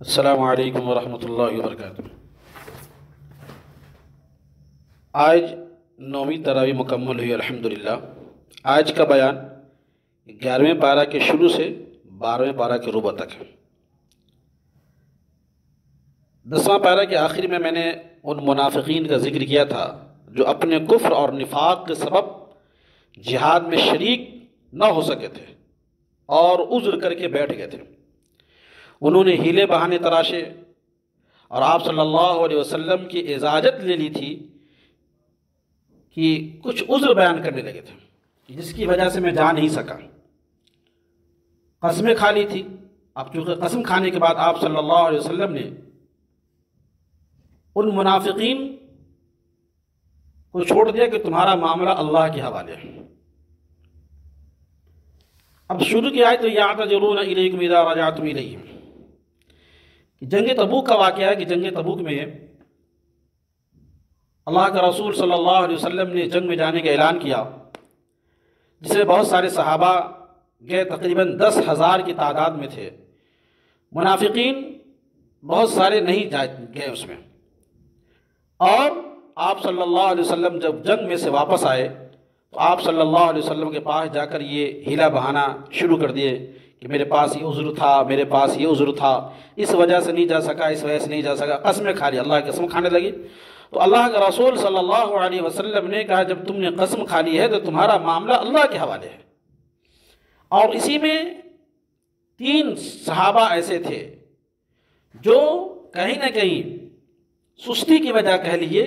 السلام علیکم ورحمۃ اللہ وبرکاتہ۔ آج 9ویں تراویح مکمل ہوئی الحمدللہ۔ آج کا بیان 11ویں پارہ کے شروع سے 12ویں پارہ کے ربع تک ہے۔ 10واں پارہ کے آخر میں نے ان منافقین کا ذکر کیا تھا جو اپنے کفر اور نفاق کے سبب جہاد میں شریک نہ ہو سکے تھے اور عذر کر کے بیٹھ گئے تھے۔ انہوں نے ہیلے بہانے تراشے اور آپ صلی اللہ علیہ وسلم کی اجازت لے لی تھی کہ کچھ عذر بیان کرنے لگے تھے جس کی وجہ سے میں جا نہیں سکا۔ قسمیں کھا لی تھی۔ اب چونکہ قسم کھانے کے بعد آپ صلی اللہ علیہ وسلم نے ان منافقین کو چھوڑ دیا کہ تمہارا معاملہ اللہ کے حوالے ہے۔ اب شروع کی آیت تو یعتذرون الیکم اذا رجعتم الیہم۔ جنگ تبوک کا واقعہ ہے کہ جنگ تبوک میں اللہ کا رسول صلی اللہ علیہ وسلم نے جنگ میں جانے کا اعلان کیا، جس میں بہت سارے صحابہ گئے، تقریباً 10,000 کی تعداد میں تھے۔ منافقین بہت سارے نہیں گئے اس میں، اور آپ صلی اللہ علیہ وسلم جب جنگ میں سے واپس آئے تو آپ صلی اللہ علیہ وسلم کے پاس جا کر یہ ہیلا بہانا شروع کر دیے کہ میرے پاس یہ عذر تھا، میرے پاس یہ عذر تھا، اس وجہ سے نہیں جا سکا، اس وجہ سے نہیں جا سکا۔ قسمیں کھا لی، اللہ کی قسم کھانے لگی۔ تو اللہ کا رسول صلی اللہ علیہ وسلم نے کہا جب تم نے قسم کھا لی ہے تو تمہارا معاملہ اللہ کے حوالے ہے۔ اور اسی میں 3 صحابہ ایسے تھے جو کہیں نہ کہیں سستی کی وجہ کہہ لیجیے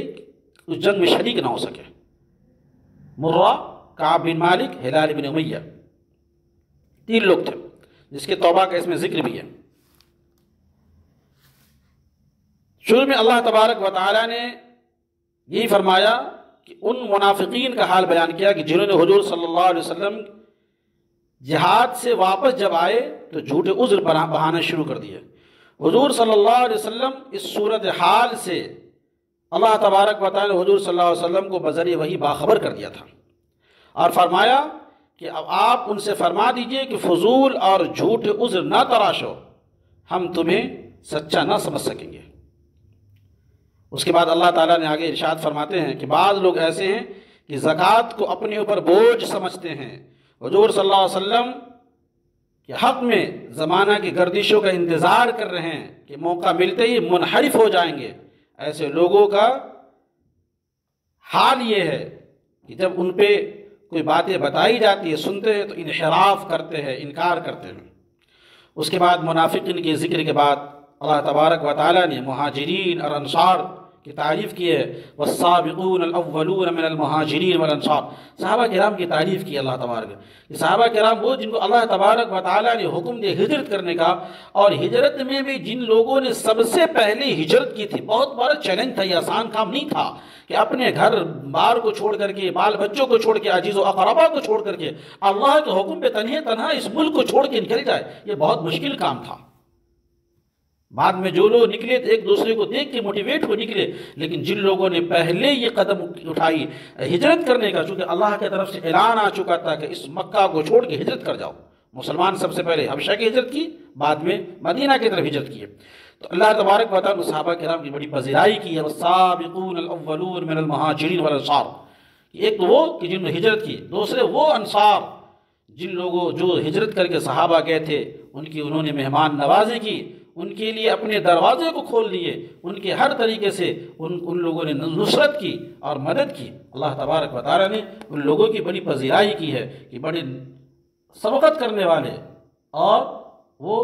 اس جنگ میں شریک نہ ہو سکے۔ مرہ، کعب بن مالک، ہلال بن امیہ، 3 لوگ تھے جس کے توبہ کا اس میں ذکر بھی ہے۔ شروع میں اللہ تبارک و تعالی نے یہی فرمایا کہ ان منافقین کا حال بیان کیا کہ جنہوں نے حضور صلی اللہ علیہ وسلم جہاد سے واپس جب آئے تو جھوٹے عذر بہانا شروع کر دیے۔ حضور صلی اللہ علیہ وسلم اس صورتحال سے اللہ تبارک و تعالی نے حضور صلی اللہ علیہ وسلم کو بذریعہ وحی باخبر کر دیا تھا اور فرمایا کہ اب آپ ان سے فرما دیجئے کہ فضول اور جھوٹے عذر نہ تراشو، ہم تمہیں سچا نہ سمجھ سکیں گے۔ اس کے بعد اللہ تعالیٰ نے آگے ارشاد فرماتے ہیں کہ بعض لوگ ایسے ہیں کہ زکوٰۃ کو اپنے اوپر بوجھ سمجھتے ہیں، حضور صلی اللہ علیہ وسلم کے حق میں زمانہ کی گردشوں کا انتظار کر رہے ہیں کہ موقع ملتے ہی منحرف ہو جائیں گے۔ ایسے لوگوں کا حال یہ ہے کہ جب ان پہ کوئی باتیں بتائی جاتی ہے، سنتے ہیں تو انحراف کرتے ہیں، انکار کرتے ہیں۔ اس کے بعد منافقین کے ذکر کے بعد اللہ تبارک و تعالیٰ نے مہاجرین اور انصار کی تعریف کی ہے۔ والسابقون الاولون من المہاجرین والانصار، صحابہ کرام کی تعریف کی اللہ تبارک۔ یہ صحابہ کرام وہ جن کو اللہ تبارک و تعالیٰ نے حکم دیا ہجرت کرنے کا، اور ہجرت میں بھی جن لوگوں نے سب سے پہلے ہجرت کی تھی۔ بہت بڑا چیلنج تھا، یہ آسان کام نہیں تھا کہ اپنے گھر بار کو چھوڑ کر کے، بال بچوں کو چھوڑ کے، عزیز و اقربا کو چھوڑ کر کے اللہ کے حکم پہ تنہا اس ملک کو چھوڑ کے نکل جائے، یہ بہت مشکل کام تھا۔ بعد میں جو لوگ نکلے تو ایک دوسرے کو دیکھ کے موٹیویٹ ہو نکلے، لیکن جن لوگوں نے پہلے یہ قدم اٹھائی ہجرت کرنے کا، چونکہ اللہ کی طرف سے اعلان آ چکا تھا کہ اس مکہ کو چھوڑ کے ہجرت کر جاؤ۔ مسلمان سب سے پہلے حبشہ کی ہجرت کی، بعد میں مدینہ کی طرف ہجرت کی۔ تو اللہ تبارک و تعالیٰ نے صحابہ کرام کی بڑی پذیرائی کی ہے۔ والسابقون الاولون من المہاجرین والانصار، ایک تو وہ کہ جنہوں نے ہجرت کی، دوسرے وہ انصار جن لوگوں جو ہجرت کر کے صحابہ گئے تھے، انہوں نے مہمان نوازی کی، ان کے لیے اپنے دروازے کو کھول لیے، ان کے ہر طریقے سے ان لوگوں نے نصرت کی اور مدد کی۔ اللہ تبارک و تعالیٰ نے ان لوگوں کی بڑی پذیرائی کی ہے کہ بڑے سبقت کرنے والے، اور وہ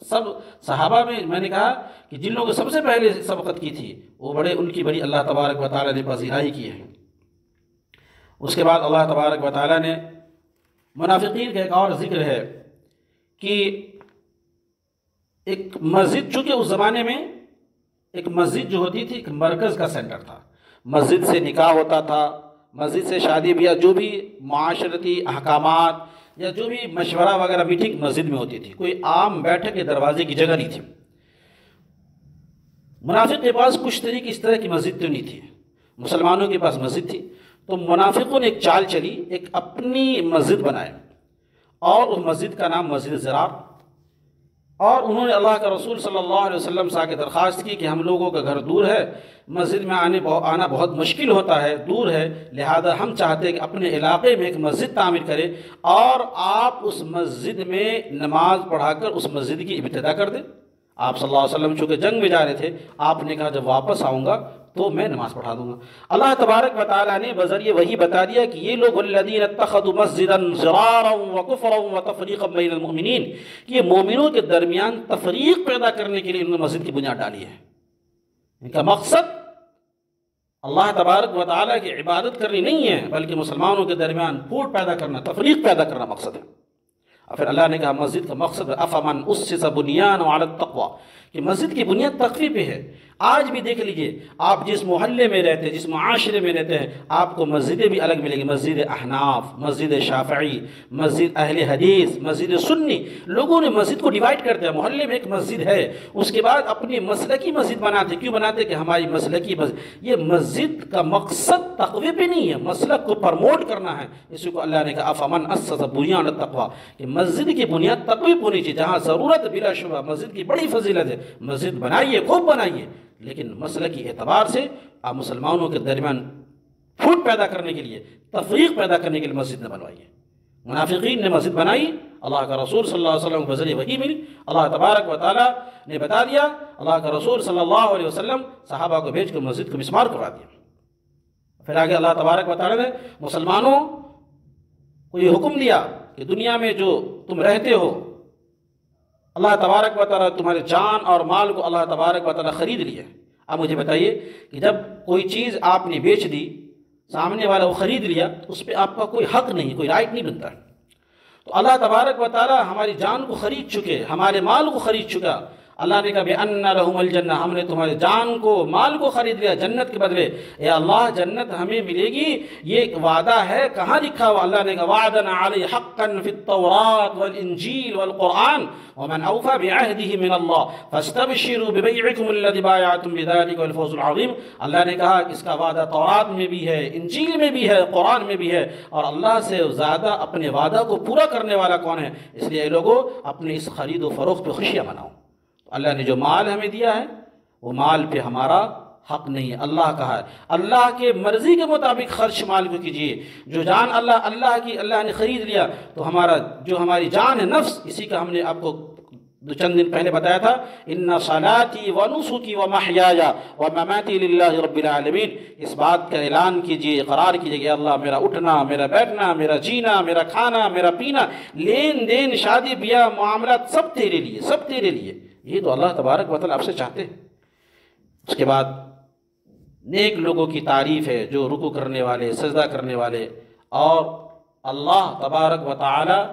سب صحابہ میں نے کہا کہ جن لوگوں سب سے پہلے سبقت کی تھی وہ ان کی بڑی اللہ تبارک و تعالیٰ نے پذیرائی کی ہے۔ اس کے بعد اللہ تبارک و تعالیٰ نے منافقین کا ایک اور ذکر ہے کہ ایک مسجد، چونکہ اس زمانے میں ایک مسجد جو ہوتی تھی ایک مرکز کا سینٹر تھا، مسجد سے نکاح ہوتا تھا، مسجد سے شادی بیاہ، جو بھی معاشرتی احکامات یا جو بھی مشورہ وغیرہ میٹنگ مسجد میں ہوتی تھی، کوئی عام بیٹھک کے دروازے کی جگہ نہیں تھی۔ منافق کے پاس کچھ طریقے اس طرح کی مسجد تو نہیں تھی، مسلمانوں کے پاس مسجد تھی، تو منافقوں نے ایک چال چلی، ایک اپنی مسجد بنائے، اور اس مسجد کا نام مسجد زرار، اور انہوں نے اللہ کا رسول صلی اللہ علیہ وسلم سے آ کے درخواست کی کہ ہم لوگوں کا گھر دور ہے، مسجد میں آنا بہت مشکل ہوتا ہے، دور ہے، لہذا ہم چاہتے ہیں کہ اپنے علاقے میں ایک مسجد تعمیر کریں اور آپ اس مسجد میں نماز پڑھا کر اس مسجد کی ابتدا کر دیں۔ آپ صلی اللہ علیہ وسلم چونکہ جنگ میں جا رہے تھے، آپ نے کہا جب واپس آؤں گا تو میں نماز پڑھا دوں گا۔ اللہ تبارک و تعالیٰ نے بذریعہ وہی بتا دیا کہ یہ لوگ الذین اتخذوا مسجدا ضرارا وکفرا وتفریقا بین المؤمنین، کہ یہ مومنوں کے درمیان تفریق پیدا کرنے کے لیے انہوں نے مسجد کی بنیاد ڈالی ہے۔ ان کا مقصد اللہ تبارک و تعالیٰ کی عبادت کرنی نہیں ہے، بلکہ مسلمانوں کے درمیان پھوٹ پیدا کرنا، تفریق پیدا کرنا مقصد ہے۔ اور پھر اللہ نے کہا مسجد کا مقصد افمن اسس بنیانہ علی التقوی، کہ مسجد کی بنیاد تقوی پہ ہے۔ آج بھی دیکھ لیجئے، آپ جس محلے میں رہتے ہیں، جس معاشرے میں رہتے ہیں، آپ کو مسجدیں بھی الگ ملیں گی، مسجد احناف، مسجد شافعی، مسجد اہل حدیث، مسجد سنی۔ لوگوں نے مسجد کو ڈیوائیڈ کر دیا، محلے میں ایک مسجد ہے، اس کے بعد اپنی مسلکی مسجد بناتے۔ کیوں بناتے؟ کہ ہماری مسلکی مسجد۔ یہ مسجد کا مقصد تقوی پہ نہیں ہے، مسلک کو پرموٹ کرنا ہے۔ اسی کو اللہ نے کہا افمن اسس بنیان التقوی، کہ مسجد کی بنیاد تقوی پہ ہونی چاہیے۔ جہاں ضرورت بلا شبہ مسجد کی بڑی فضیلت ہے، مسجد بنائیے، خوب بنائیے، لیکن مسلکی اعتبار سے آپ مسلمانوں کے درمیان پھوٹ پیدا کرنے کے لیے، تفریق پیدا کرنے کے لیے مسجد نہ بنوائیے۔ منافقین نے مسجد بنائی، اللہ کا رسول صلی اللہ علیہ وسلم کو بذریعہ وحی ملی، اللہ تبارک و تعالیٰ نے بتا دیا، اللہ کا رسول صلی اللہ علیہ وسلم صحابہ کو بھیج کر مسجد کو مسمار کروا دیا۔ پھر آگے اللہ تبارک و تعالیٰ نے مسلمانوں کو یہ حکم دیا کہ دنیا میں جو تم رہتے ہو، اللہ تبارک و تعالیٰ تمہارے جان اور مال کو اللہ تبارک و تعالیٰ خرید لیا۔ اب مجھے بتائیے کہ جب کوئی چیز آپ نے بیچ دی، سامنے والا وہ خرید لیا، تو اس پہ آپ کا کوئی حق نہیں، کوئی رائٹ نہیں بنتا۔ تو اللہ تبارک و تعالیٰ ہماری جان کو خرید چکے، ہمارے مال کو خرید چکا۔ اللہ نے کہا بِأَنَّ لَهُمُ الْجَنَّةَ، ہم نے تمہارے جان کو، مال کو خرید لیا جنت کے بدلے۔ اے اللہ جنت ہمیں ملے گی، یہ ایک وعدہ ہے، کہاں لکھا ہوا؟ اللہ نے کہا وَعْدًا عَلَيْهِ حَقًّا فِي التَّوْرَاةِ وَالْإِنْجِيلِ وَالْقُرْآنِ وَمَنْ أَوْفَى بِعَهْدِهِ مِنَ اللَّهِ فَاسْتَبْشِرُوا بِبَيْعِكُمُ الَّذِي بَايَعْتُمْ بِذَلِكَ وَالْفَوْزُ الْعَظِيمُ۔ اللہ نے کہا کہ اس کا وعدہ تورات میں بھی ہے، انجیل میں بھی ہے، قرآن میں بھی ہے، اور اللہ سے زیادہ اپنے وعدہ کو پورا کرنے والا کون ہے؟ اس لیے اے لوگوں اپنے اس خرید و فروخت پہ خوشیاں مناؤ۔ اللہ نے جو مال ہمیں دیا ہے وہ مال پہ ہمارا حق نہیں ہے، اللہ کا ہے۔ اللہ کے مرضی کے مطابق خرچ مال کو کیجئے۔ جو جان اللہ کی اللہ نے خرید لیا، تو ہماری جان ہے، نفس، اسی کا ہم نے آپ کو چند دن پہلے بتایا تھا، ان صلاتی و نسکی و محیای و مماتی للہ رب العالمین۔ اس بات کا اعلان کیجئے، اقرار کیجئے کہ اللہ میرا اٹھنا، میرا بیٹھنا، میرا جینا، میرا کھانا، میرا پینا، لین دین، شادی بیاہ، معاملات، سب تیرے لیے، سب تیرے لیے۔ یہ تو اللہ تبارک و تعالیٰ آپ سے چاہتے ہیں۔ اس کے بعد نیک لوگوں کی تعریف ہے، جو رکوع کرنے والے، سجدہ کرنے والے، اور اللہ تبارک و تعالیٰ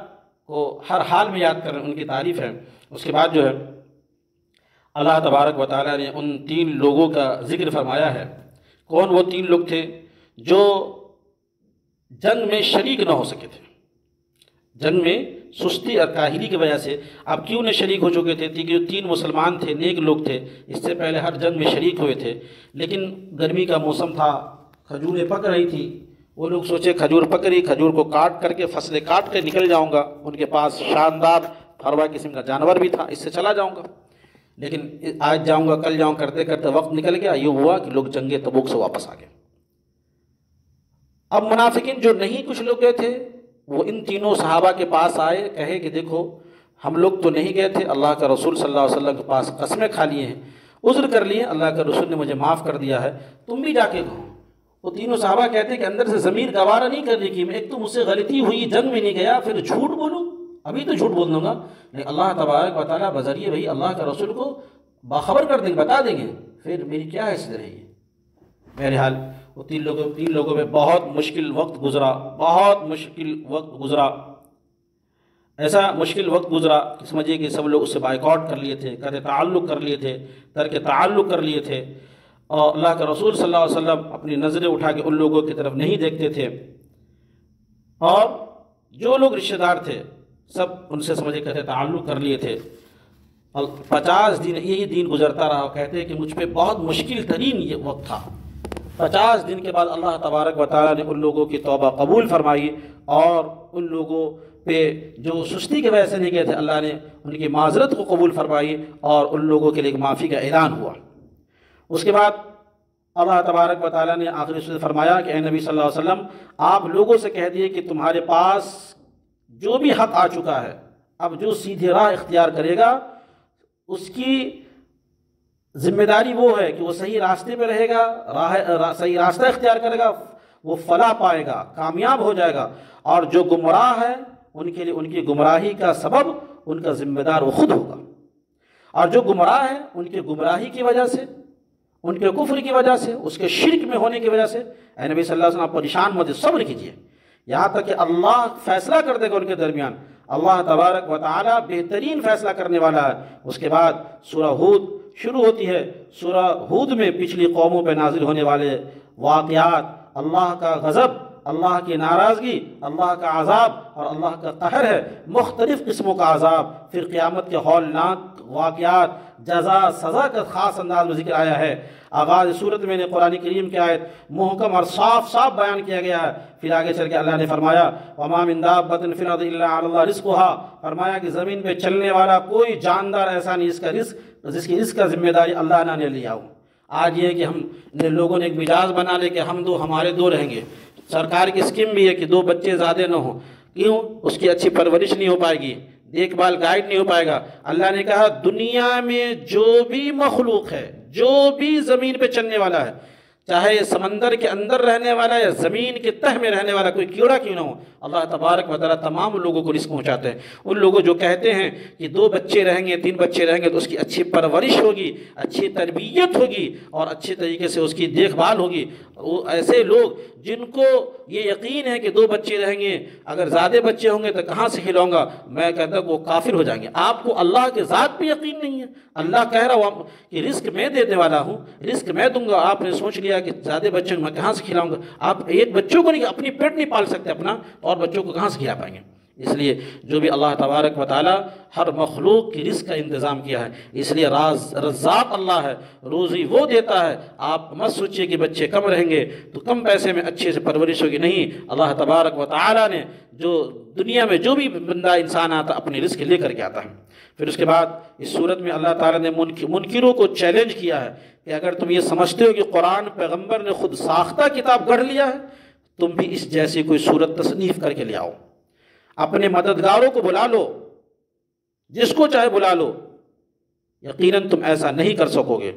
کو ہر حال میں یاد کریں، ان کی تعریف ہے۔ اس کے بعد جو ہے اللہ تبارک و تعالیٰ نے ان 3 لوگوں کا ذکر فرمایا ہے۔ کون وہ 3 لوگ تھے؟ جو جنگ میں شریک نہ ہو سکے تھے، جنگ میں سستی اور کاہلی کی وجہ سے۔ اب کیوں نہ شریک ہو چکے تھے؟ کہ 3 مسلمان تھے، نیک لوگ تھے، اس سے پہلے ہر جنگ میں شریک ہوئے تھے، لیکن گرمی کا موسم تھا، کھجوریں پک رہی تھی، وہ لوگ سوچے کھجور پک رہی، کھجور کو کاٹ کر کے، فصلیں کاٹ کے نکل جاؤں گا۔ ان کے پاس شاندار پھروا قسم کا جانور بھی تھا، اس سے چلا جاؤں گا، لیکن آج جاؤں گا کل جاؤں کرتے کرتے وقت نکل گیا۔ یہ ہوا کہ لوگ جنگ تبوک سے واپس آ گئے۔ اب منافقین جو نہیں کچھ لوگ گئے تھے، وہ ان 3 صحابہ کے پاس آئے، کہے کہ دیکھو ہم لوگ تو نہیں گئے تھے، اللہ کا رسول صلی اللہ علیہ وسلم کے پاس قسمیں کھا لیے ہیں، عذر کر لیے، اللہ کا رسول نے مجھے معاف کر دیا ہے، تم بھی جا کے کہو۔ وہ 3 صحابہ کہتے ہیں کہ اندر سے ضمیر گوارا نہیں کر رہی کہ ایک تو مجھ سے غلطی ہوئی، جنگ میں نہیں گیا، پھر جھوٹ بولوں، ابھی تو جھوٹ بول دوں گا، لیکن اللہ تبارک و تعالیٰ بذریعہ وہی اللہ کا رسول کو باخبر کر دیں گے، بتا دیں گے، پھر میری کیا حیثیت رہی ہے۔ بہرحال وہ 3 لوگوں میں بہت مشکل وقت گزرا، بہت مشکل وقت گزرا، ایسا مشکل وقت گزرا کہ سمجھیے کہ سب لوگ اس سے بائیکاٹ کر لیے تھے، قطع تعلق کر لیے تھے، ترک تعلق کر لیے تھے، اور اللہ کے رسول صلی اللہ علیہ وسلم اپنی نظریں اٹھا کے ان لوگوں کی طرف نہیں دیکھتے تھے، اور جو لوگ رشتہ دار تھے سب ان سے سمجھے قطع تعلق کر لیے تھے۔ 50 دن یہی دین گزرتا رہا، کہتے ہیں کہ مجھ پہ بہت مشکل ترین یہ وقت تھا۔ 50 دن کے بعد اللہ تبارک و تعالیٰ نے ان لوگوں کی توبہ قبول فرمائی، اور ان لوگوں پہ جو سستی کی وجہ سے نہیں گئے تھے، اللہ نے ان کی معذرت کو قبول فرمائی اور ان لوگوں کے لیے ایک معافی کا اعلان ہوا۔ اس کے بعد اللہ تبارک و تعالیٰ نے آخری سورت فرمایا کہ اے نبی صلی اللہ علیہ وسلم، آپ لوگوں سے کہہ دیے کہ تمہارے پاس جو بھی حق آ چکا ہے، اب جو سیدھی راہ اختیار کرے گا اس کی ذمہ داری وہ ہے کہ وہ صحیح راستے پہ رہے گا، صحیح راستہ اختیار کرے گا، وہ فلاح پائے گا، کامیاب ہو جائے گا، اور جو گمراہ ہے ان کے لیے ان کی گمراہی کا سبب ان کا ذمہ دار وہ خود ہوگا، اور جو گمراہ ہے ان کی گمراہی کی وجہ سے، ان کے کفر کی وجہ سے، اس کے شرک میں ہونے کی وجہ سے، اے نبی صلی اللہ علیہ وسلم آپ پریشان مت، صبر کیجیے یہاں تک کہ اللہ فیصلہ کر دے گا ان کے درمیان۔ اللہ تبارک و تعالیٰ بہترین فیصلہ کرنے والا ہے۔ اس کے بعد سورہ ہود شروع ہوتی ہے۔ سورہ ہود میں پچھلی قوموں پہ نازل ہونے والے واقعات، اللہ کا غضب، اللہ کی ناراضگی، اللہ کا عذاب اور اللہ کا قہر ہے، مختلف قسموں کا عذاب، پھر قیامت کے ہولناک واقعات، جزا سزا کا خاص انداز میں ذکر آیا ہے۔ آغاز صورت میں نے قرآن کریم کی آیت محکم اور صاف صاف بیان کیا گیا ہے، پھر آگے چل کے اللہ نے فرمایا وَمَا مِن دَابَّةٍ فِي الْأَرْضِ إِلَّا عَلَى اللَّهِ رِزْقُهَا، فرمایا کہ زمین پہ چلنے والا کوئی جاندار ایسا نہیں جس کی رزق کا ذمہ داری اللہ نے لیا ہو۔ آج یہ کہ ہم لوگوں نے ایک مجاز بنا لے کہ ہم دو ہمارے دو رہیں گے، سرکار کی اسکیم بھی ہے کہ دو بچے زیادہ نہ ہوں، کیوں؟ اس کی اچھی پرورش نہیں ہو پائے گی، دیکھ بھال گائیڈ نہیں ہو پائے گا۔ اللہ نے کہا دنیا میں جو بھی مخلوق ہے، جو بھی زمین پہ چلنے والا ہے، چاہے سمندر کے اندر رہنے والا یا زمین کے تہ میں رہنے والا کوئی کیڑا کیوں نہ ہو، اللہ تبارک و تعالیٰ تمام لوگوں کو رزق پہنچاتے ہیں۔ ان لوگوں جو کہتے ہیں کہ 2 بچے رہیں گے 3 بچے رہیں گے تو اس کی اچھی پرورش ہوگی، اچھی تربیت ہوگی اور اچھے طریقے سے اس کی دیکھ بھال ہوگی، وہ ایسے لوگ جن کو یہ یقین ہے کہ 2 بچے رہیں گے، اگر زیادہ بچے ہوں گے تو کہاں سے کھلاؤں گا، میں کہتا ہوں وہ کافر ہو جائیں گے۔ آپ کو اللہ کے ذات پہ یقین نہیں ہے، اللہ کہہ رہا ہوں کہ رزق میں دینے والا ہوں، رزق میں دوں گا، آپ نے سوچ لیا کہ زیادہ بچوں میں کہاں سے کھلاؤں گا۔ آپ ایک بچوں کو نہیں، اپنی پیٹ نہیں پال سکتے اپنا، اور بچوں کو کہاں سے کھلا پائیں گے؟ اس لیے جو بھی اللہ تبارک و تعالیٰ ہر مخلوق کی رزق کا انتظام کیا ہے، اس لیے رزاق اللہ ہے، روزی وہ دیتا ہے۔ آپ مت سوچئے کہ بچے کم رہیں گے تو کم پیسے میں اچھے سے پرورش ہوگی، نہیں، اللہ تبارک و تعالیٰ نے جو دنیا میں جو بھی بندہ انسان آتا اپنی رزق لے کر کے آتا ہے۔ پھر اس کے بعد اس صورت میں اللہ تعالیٰ نے منکروں کو چیلنج کیا ہے کہ اگر تم یہ سمجھتے ہو کہ قرآن پیغمبر نے خود ساختہ کتاب گڑھ لیا ہے، تم بھی اس جیسی کوئی صورت تصنیف کر کے لے آؤ، اپنے مددگاروں کو بلا لو، جس کو چاہے بلا لو، یقیناً تم ایسا نہیں کر سکو گے۔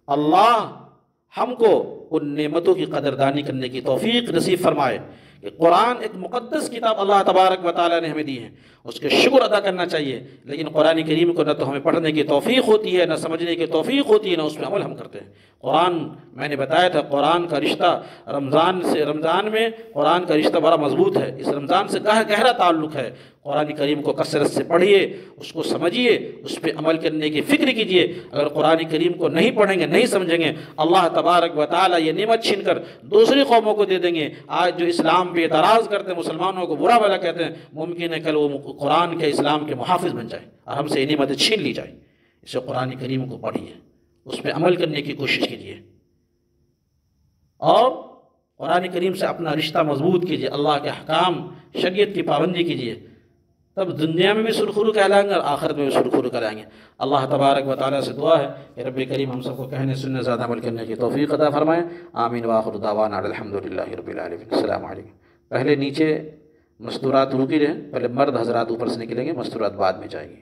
اللہ ہم کو ان نعمتوں کی قدردانی کرنے کی توفیق نصیب فرمائے کہ قرآن ایک مقدس کتاب اللہ تبارک و تعالیٰ نے ہمیں دی ہے، اس کے شکر ادا کرنا چاہیے، لیکن قرآن کریم کو نہ تو ہمیں پڑھنے کی توفیق ہوتی ہے، نہ سمجھنے کی توفیق ہوتی ہے، نہ اس پہ عمل ہم کرتے ہیں۔ قرآن میں نے بتایا تھا، قرآن کا رشتہ رمضان میں قرآن کا رشتہ بڑا مضبوط ہے، اس رمضان سے گہرا تعلق ہے۔ قرآن کریم کو کثرت سے پڑھیے، اس کو سمجھیے، اس پہ عمل کرنے کی فکر کیجیے۔ اگر قرآن کریم کو نہیں پڑھیں گے، نہیں سمجھیں گے، اللہ تبارک و تعالیٰ یہ نعمت چھین کر دوسری قوموں کو دے دیں گے۔ آج جو اسلام پہ اعتراض کرتے ہیں، مسلمانوں کو برا بھلا کہتے ہیں، ممکن ہے کل وہ قرآن کے اسلام کے محافظ بن جائے اور ہم سے یہ نعمتیں چھین لی جائیں۔ اسے قرآن کریم کو پڑھیے، اس پہ عمل کرنے کی کوشش کیجیے اور قرآن کریم سے اپنا رشتہ مضبوط کیجیے، اللہ کے احکام شریعت کی پابندی کیجیے، تب دنیا میں بھی سرخرو کہلائیں گے اور آخرت میں بھی سرخرو کرائیں گے۔ اللہ تبارک و تعالیٰ سے دعا ہے کہ رب کریم ہم سب کو کہنے سننے زیادہ عمل کرنے کی توفیق عطا فرمائیں۔ آمین وآخر دعوانا الحمدللہ رب العالمین۔ السلام علیکم۔ پہلے نیچے مستورات رکی رہیں، پہلے مرد حضرات اوپر سے نکلیں گے، مستورات بعد میں جائیں گی۔